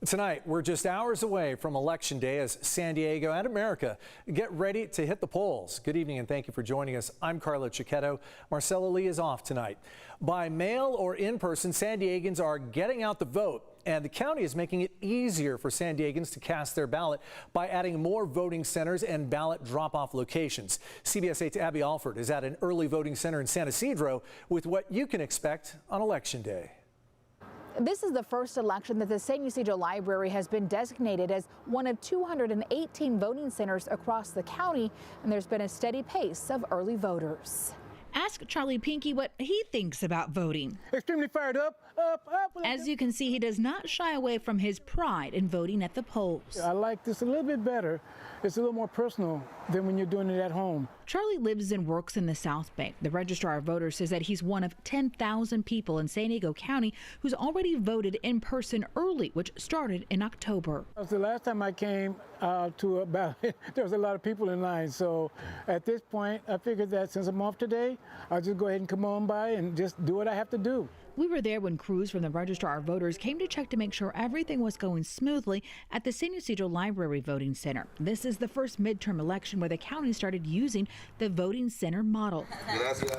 Tonight, we're just hours away from Election Day as San Diego and America get ready to hit the polls. Good evening and thank you for joining us. I'm Carlo Cicchetto. Marcella Lee is off tonight. By mail or in person, San Diegans are getting out the vote. And the county is making it easier for San Diegans to cast their ballot by adding more voting centers and ballot drop-off locations. CBS 8's Abby Alford is at an early voting center in San Isidro with what you can expect on Election Day. This is the first election that the San Isidro Library has been designated as one of 218 voting centers across the county, and there's been a steady pace of early voters. Ask Charlie Pinky what he thinks about voting. Extremely fired up. As you can see, he does not shy away from his pride in voting at the polls. I like this a little bit better. It's a little more personal than when you're doing it at home. Charlie lives and works in the South Bay. The Registrar of Voters says that he's one of 10,000 people in San Diego County who's already voted in person early, which started in October. The last time I came to a ballot, there was a lot of people in line. So at this point, I figured that since I'm off today, I'll just go ahead and come on by and just do what I have to do. We were there when crews from the Registrar of Voters came to check to make sure everything was going smoothly at the San Isidro Library Voting Center. This is the first midterm election where the county started using the voting center model. Gracias.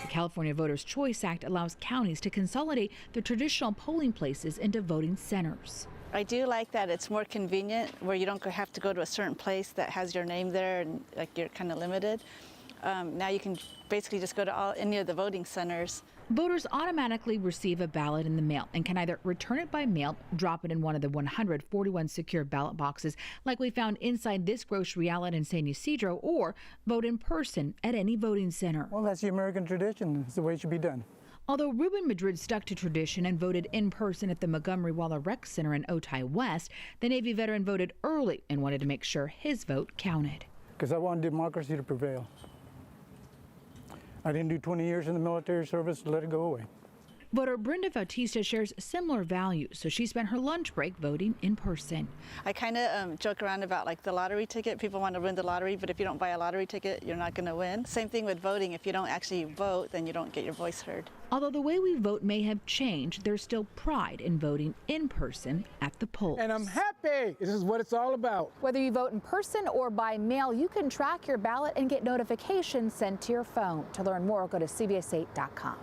The California Voters' Choice Act allows counties to consolidate their traditional polling places into voting centers. I do like that it's more convenient where you don't have to go to a certain place that has your name there and like you're kind of limited. Now you can basically just go to any of the voting centers. Voters automatically receive a ballot in the mail and can either return it by mail, drop it in one of the 141 secure ballot boxes like we found inside this grocery outlet in San Isidro, or vote in person at any voting center. Well, that's the American tradition. It's the way it should be done. Although Ruben Madrid stuck to tradition and voted in person at the Montgomery Waller Rec Center in Otay West, the Navy veteran voted early and wanted to make sure his vote counted. Because I want democracy to prevail. I didn't do 20 years in the military service to let it go away. Voter Brenda Bautista shares similar values, so she spent her lunch break voting in person. I kind of joke around about like the lottery ticket. People want to win the lottery, but if you don't buy a lottery ticket, you're not going to win. Same thing with voting. If you don't actually vote, then you don't get your voice heard. Although the way we vote may have changed, there's still pride in voting in person at the polls. And I'm happy. This is what it's all about. Whether you vote in person or by mail, you can track your ballot and get notifications sent to your phone. To learn more, go to CBS8.com.